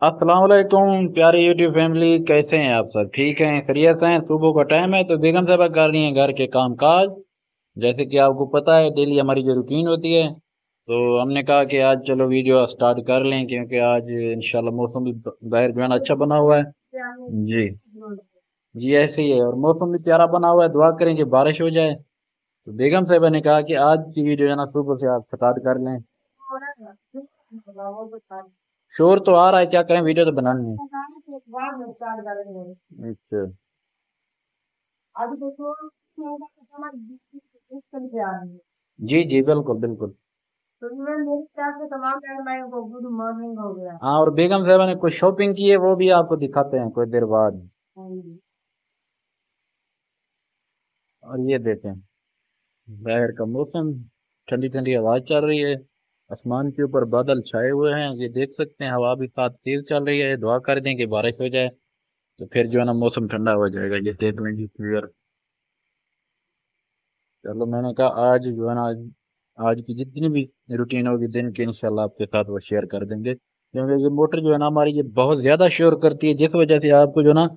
अस्सलाम वालेकुम प्यारे यूट्यूब फैमिली, कैसे हैं आप सब? ठीक हैं, खैरियत से हैं? सुबह का टाइम है तो बेगम साहब कर रही हैं घर के काम काज। जैसे कि आपको पता है डेली हमारी जो रूटीन होती है, तो हमने कहा कि आज चलो वीडियो स्टार्ट कर लें, क्योंकि आज इंशाल्लाह मौसम भी बाहर जो है ना अच्छा बना हुआ है। जी। जी ऐसे ही है, और मौसम भी प्यारा बना हुआ है, दुआ करें कि बारिश हो जाए। तो बेगम साहबा ने कहा कि आज की वीडियो है ना सुबह से आप स्टार्ट कर लें। शोर तो आ रहा है, क्या करें, वीडियो तो बनानी है। अच्छा। जी जी बिल्कुल बिल्कुल। हाँ, और बेगम साहबा ने कुछ शॉपिंग की है, वो भी आपको दिखाते हैं कुछ देर बाद। और ये देखें, बाहर का मौसम, ठंडी ठंडी हवा चल रही है, आसमान के ऊपर बादल छाए हुए हैं, ये देख सकते हैं, हवा भी साथ तेज चल रही है। दुआ कर दें कि बारिश हो जाए, तो फिर जो है ना मौसम ठंडा हो जाएगा, ये देख लेंगे क्लियर। चलो, मैंने कहा आज जो है ना आज की जितनी भी रूटीन होगी दिन की, इंशाल्लाह आपके साथ वो शेयर कर देंगे, क्योंकि ये मोटर जो है ना हमारी, ये बहुत ज्यादा शोर करती है, जिस वजह से आपको जो है ना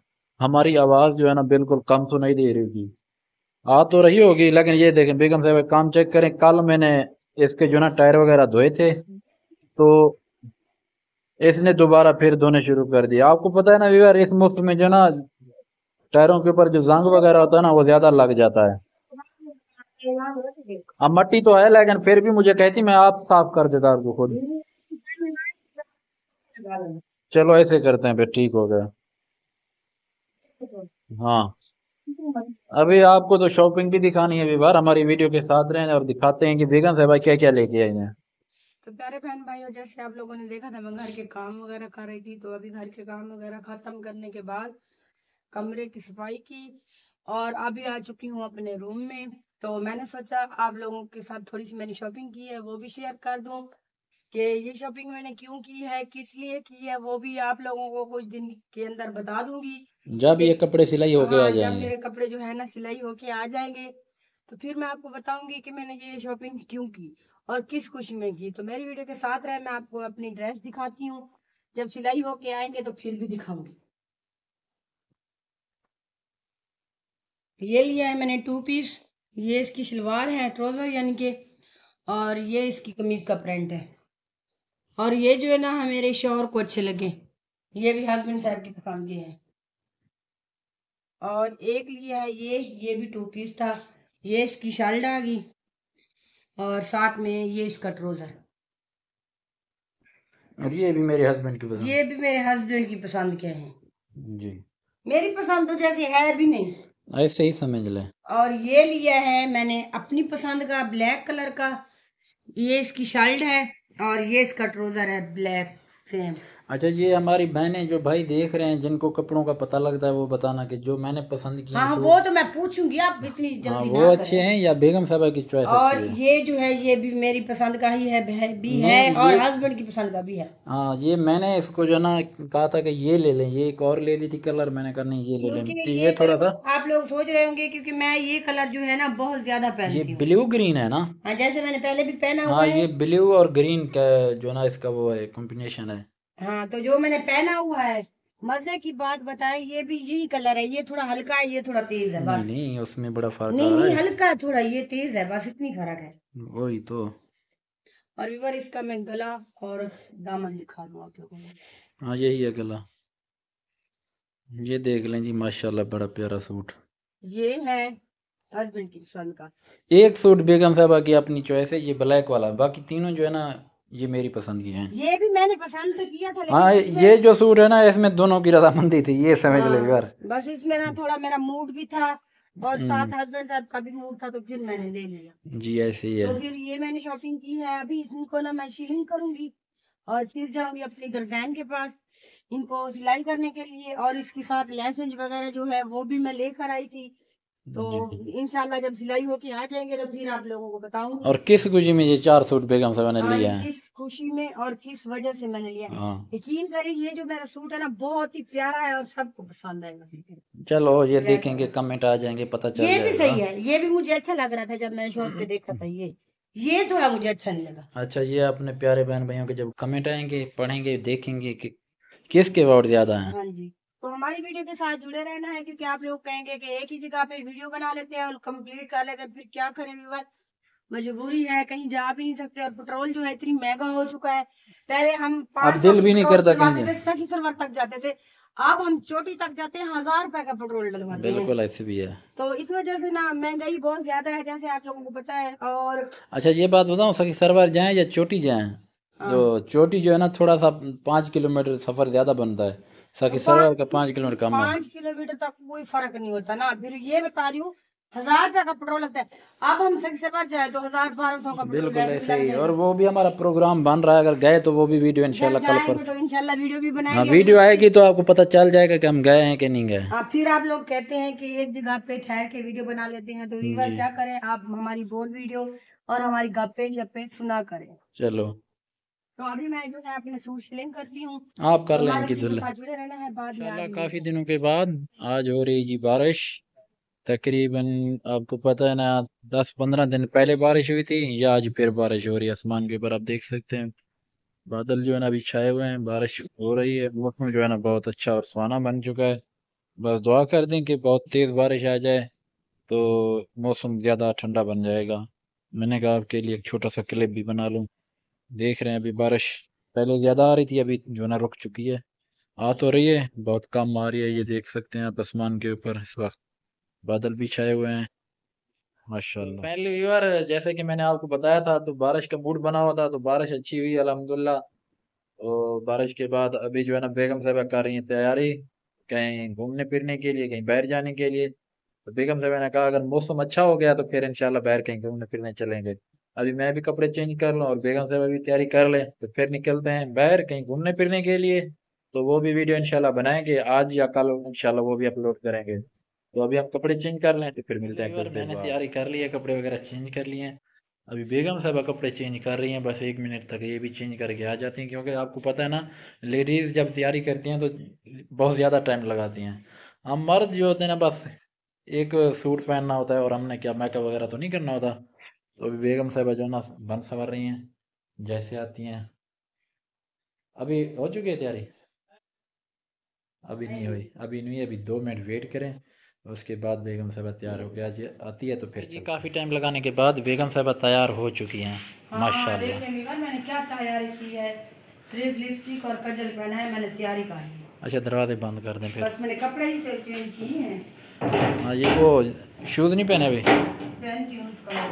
हमारी आवाज जो है ना बिल्कुल कम सुनाई दे रही थी। आ तो रही होगी, लेकिन ये देखें बेगम साहब, काम चेक करें, कल मैंने इसके जो ना टायर वगैरह धोए थे, तो इसने दोबारा फिर धोने शुरू कर दिया। आपको पता है ना यार, इस मौसम में जो ना टायरों के ऊपर जो जंग वगैरह होता है ना, वो ज्यादा लग जाता है। अब मट्टी तो है, लेकिन फिर भी मुझे कहती मैं आप साफ कर देता आपको खुद। चलो ऐसे करते हैं, फिर ठीक हो गया। हाँ, अभी आपको तो शॉपिंग भी दिखानी है, अभी बार हमारी वीडियो के साथ रहें और दिखाते हैं कि बेगम साहब क्या क्या लेके आई हैं। तो प्यारे बहन भाइयों, जैसे आप लोगों ने देखा था, मैं घर के काम वगैरह कर रही थी। तो अभी घर के काम वगैरह खत्म करने के बाद कमरे की सफाई की और अभी आ चुकी हूँ अपने रूम में। तो मैंने सोचा आप लोगों के साथ थोड़ी सी मैंने शॉपिंग की है वो भी शेयर कर दूं कि ये शॉपिंग मैंने क्यों की है, किस लिए की है, वो भी आप लोगों को कुछ दिन के अंदर बता दूंगी। जब कि ये कपड़े सिलाई होके आ हाँ, जब जाएंगे। मेरे कपड़े जो है ना सिलाई होके आ जाएंगे तो फिर मैं आपको बताऊंगी कि मैंने ये शॉपिंग क्यों की और किस खुशी में की। तो मेरी वीडियो के साथ रहे, मैं आपको अपनी ड्रेस दिखाती हूँ। जब सिलाई होके आएंगे तो फिर भी दिखाऊंगी। ये लिया है मैंने 2 पीस। ये इसकी सलवार है, ट्राउजर यानी कि, और ये इसकी कमीज का प्रिंट है। और ये जो है ना मेरे शौहर को अच्छे लगे, ये भी हस्बैंड साहब की पसंद के हैं। और एक लिया है ये भी 2 पीस था। ये इसकी शर्ट आ गई और साथ में ये इसका ट्राउजर। और ये भी मेरे हस्बैंड की ये पसंद। भी मेरे हस्बैंड की पसंद के हैं। जी। मेरी पसंद तो जैसे है भी नहीं। ऐसे ही समझ लें। और ये लिया है मैंने अपनी पसंद का ब्लैक कलर का। ये इसकी शर्ट है और ये इसका ट्राउजर है ब्लैक सेम। अच्छा, ये हमारी बहनें जो भाई देख रहे हैं, जिनको कपड़ों का पता लगता है, वो बताना कि जो मैंने पसंद किए हाँ हैं हाँ, वो सूट। तो मैं पूछूंगी, आप इतनी हाँ, जल्दी वो ना अच्छे करें। हैं या बेगम साहबा की चॉइस अच्छी और है? ये जो है ये भी मेरी पसंद का ही है, भी है नहीं, और ये, हस्बैंड की पसंद का भी है। हाँ, ये मैंने इसको जो ना कहा था कि ये ले लें, ये एक और ले ली थी कलर, मैंने कहा नहीं ये ले क्योंकि लें, तो ये ये थोड़ा सा। कलर आप लोग सोच रहे होंगे क्योंकि मैं ये कलर जो है ना बहुत ज्यादा ये पहनती हूँ। ब्लू ग्रीन है ना? हाँ, जैसे मैंने पहले भी पहना हुआ हाँ, है। ये ब्लू और ग्रीन का जो ना इसका वो है, कॉम्बिनेशन है। हाँ, तो जो मैंने पहना हुआ है, मजे की बात बताएं, ये भी यही कलर है। ये थोड़ा हल्का है, ये थोड़ा तेज है नहीं बस। नहीं, उसमें बड़ा फर्क नहीं आ रहा नहीं, है। हल्का है थोड़ा, ये तेज है बस, इतनी फर्क है। वही तो। और व्यूअर इसका मैं गला और दामन दिखा दूँ आप लोगों को। हाँ, यही है गला। ये देख लें जी, माशाल्लाह बड़ा प्यारा सूट। ये है हस्बैंड की पसंद का। एक सूट बेगम साहबा की अपनी चॉइस है, ये ब्लैक वाला, बाकी तीनों जो है ना ये मेरी पसंद की हैं। ये भी मैंने पसंद तो किया था हाँ, लेकिन ये इसमें, जो सूट है ना, इसमें दोनों की रजामंदी थी, ये समझ ले हाँ, यार। बस इसमें ना थोड़ा मेरा मूड भी था और हम्म। साथ हस्बैंड साहब का भी मूड था, तो फिर मैंने ले लिया। जी ऐसे ही है। तो फिर ये मैंने शॉपिंग की है। अभी इनको ना मैं शीलिंग करूंगी और फिर जाऊंगी अपनी गर्दैन के पास इनको सिलाई करने के लिए। और इसके साथ लेसेज वगैरह जो है वो भी मैं लेकर आई थी। तो जी। इंशाल्लाह जब सिलाई होके आ जाएंगे तो फिर आप लोगों को बताऊंगी। और किस खुशी में ये 4 सूट बेगम साहबा ने हाँ, लिए हैं? किस खुशी में और किस वजह से मैंने लिया। हाँ। यकीन करें, ये जो मेरा सूट है ना बहुत ही प्यारा है और सबको पसंद आएगा। चलो, ये ब्लैक देखेंगे, वाला, कमेंट आ जाएंगे, पता चल ये भी जाएगा। सही है। ये भी मुझे अच्छा लग रहा था जब मैंने शॉप पे देखा था। ये थोड़ा मुझे अच्छा नहीं लगा। अच्छा, ये अपने प्यारे बहन भाइयों के जब कमेंट आएंगे, पढ़ेंगे, देखेंगे कि किसके वोट ज्यादा हैं? हाँ जी। तो हमारी वीडियो के साथ जुड़े रहना है, क्योंकि आप लोग कहेंगे कि एक ही जगह पे वीडियो बना लेते हैं और कंप्लीट कर लेते हैं, फिर क्या करें व्यूअर, मजबूरी है, कहीं जा भी नहीं सकते, और पेट्रोल जो है इतनी महंगा हो चुका है। पहले हम अब 500 दिल की भी नहीं पेट्रोल करता कहीं डलवाते जाए। थे, सखी सरवर तक जाते थे। अब हम चोटी तक जाते हैं, 1000 रुपए का पेट्रोल डलवाते हैं। बिल्कुल ऐसे भी है। तो इस वजह से ना महंगाई बहुत ज्यादा है, जैसे आप लोगों को पता है। और अच्छा ये बात बताऊं, सखी सरवर जाएं या चोटी जाएं? जो हाँ, चोटी जो है ना, थोड़ा सा 5 किलोमीटर सफर ज्यादा बनता है, सखी तो सरवर का 5 किलोमीटर कम है। 5 किलोमीटर तक कोई फर्क नहीं होता ना। फिर ये बता रही हूँ, 1000 रुपए का पेट्रोल लगता है। अब हम सही से बच जाए तो 1200 का पेट्रोल बिल्कुल वैसे भी ऐसे लग ही, और जाएगा। वो भी हमारा प्रोग्राम बन रहा है, अगर गए तो वो भी वीडियो जब इंशाल्लाह कल जाएंगे परसों। तो इंशाल्लाह वीडियो भी हाँ बनाएंगे वीडियो अपलोड आएगी करेंगे। तो आपको पता चल जाएगा कि हम गए हैं कि नहीं गए। फिर आप लोग कहते हैं कि एक जगह पे ठहर के वीडियो बना लेते हैं, तो वीवर जी क्या करें, आप हमारी बोल वीडियो और हमारी गप्पे शप्पे सुना करें। चलो, तो अभी मैं जो है अपने सूट सिलिंग करती हूँ। आप तो कर लें हमारे इनकी वीडियो के धुल। साथ जुड़े रहना है, बाद में इंशाल्लाह आगे काफी मिलते हैं। दिनों के बाद आज हो रही जी बारिश। तकरीबन आपको पता है ना, 10-15 दिन पहले बारिश हुई थी, या आज फिर बारिश हो रही है। आसमान के ऊपर आप देख सकते हैं, बादल जो है ना अभी छाए हुए हैं, बारिश हो रही है। मौसम जो है ना बहुत अच्छा और सुहाना बन चुका है। बस दुआ कर दें कि बहुत तेज बारिश आ जाए तो मौसम ज्यादा ठंडा बन जाएगा। मैंने कहा आपके लिए एक छोटा सा क्लिप भी बना लूं। देख रहे हैं अभी बारिश पहले ज्यादा आ रही थी, अभी जो है ना रुक चुकी है। आ तो रही है, बहुत कम आ रही है। ये देख सकते हैं आप आसमान के ऊपर इस वक्त बादल भी छाए हुए हैं, माशाल्लाह। पहले व्यूअर, जैसे कि मैंने आपको बताया था, तो बारिश का मूड बना हुआ था, तो बारिश अच्छी हुई अल्हम्दुलिल्लाह। और बारिश के बाद अभी जो है ना बेगम साहबा कर रही है तैयारी कहीं घूमने फिरने के लिए, कहीं बाहर जाने के लिए। तो बेगम साहबा ने कहा अगर मौसम अच्छा हो गया तो फिर इंशाल्लाह बाहर कहीं घूमने फिरने चलेंगे। अभी मैं भी कपड़े चेंज कर लूँ और बेगम साहबा भी तैयारी कर ले, तो फिर निकलते हैं बाहर कहीं घूमने फिरने के लिए। तो वो भी वीडियो इंशाल्लाह बनाएंगे आज या कल, इंशाल्लाह वो भी अपलोड करेंगे। तो अभी हम कपड़े चेंज कर लें तो फिर मिलते हैं कुछ देर मैंने बाद। तैयारी कर ली है, कपड़े वगैरह चेंज कर लिए हैं। अभी बेगम साहबा कपड़े चेंज कर रही हैं, बस 1 मिनट तक ये भी चेंज करके आ जाती हैं, क्योंकि आपको पता है ना, लेडीज जब तैयारी करती हैं तो बहुत ज़्यादा टाइम लगाती हैं। हम मर्द जो होते हैं ना, बस एक सूट पहनना होता है और हमने क्या मेकअप वगैरह तो नहीं करना होता। तो अभी बेगम साहबा जो है ना बन सवर रही हैं, जैसे आती हैं। अभी हो चुकी है तैयारी? अभी नहीं हुई, अभी नहीं, अभी 2 मिनट वेट करें, उसके बाद बेगम साहबा तैयार हो गया जी आती है तो फिर जी। काफ़ी टाइम लगाने के बाद बेगम साहबा तैयार हो चुकी हैं, हाँ, माशाल्लाह। देखिए मीवर, मैंने क्या तैयारी की है। सिर्फ लिपस्टिक और कजल पहना है, मैंने तैयारी कर ली। अच्छा दरवाजे बंद कर दें फिर। बस मैंने कपड़े ही चेंज किए हैं। हाँ ये वो शूज़ नहीं पहने अभी? पहनती हूँ उसका।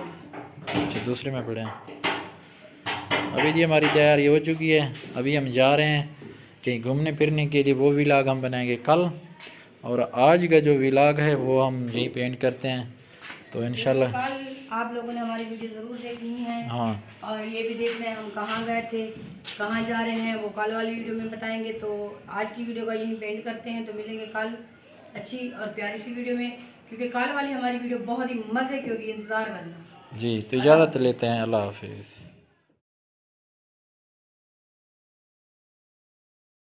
अच्छा दूसरे में पड़े हैं। अभी जी हमारी तैयारी हो चुकी है, अभी हम जा रहे हैं कहीं घूमने फिरने के लिए। वो व्लॉग हम बनाएंगे कल, और आज का जो व्लॉग है वो हम यहीं पे एंड करते हैं। तो इंशाल्लाह कल आप लोगों ने हमारी वीडियो जरूर देखनी है। हाँ और ये भी देख रहे हैं हम कहाँ गए थे, कहाँ जा रहे हैं, वो कल वाली वीडियो में बताएंगे। तो आज की वीडियो का यहीं पे एंड करते हैं, तो मिलेंगे कल अच्छी और प्यारी सी वीडियो में, क्योंकि कल वाली हमारी वीडियो बहुत ही मजे की होगी, इंतजार करना। जी, तो इजाज़त लेते हैं, अल्लाह हाफिज़।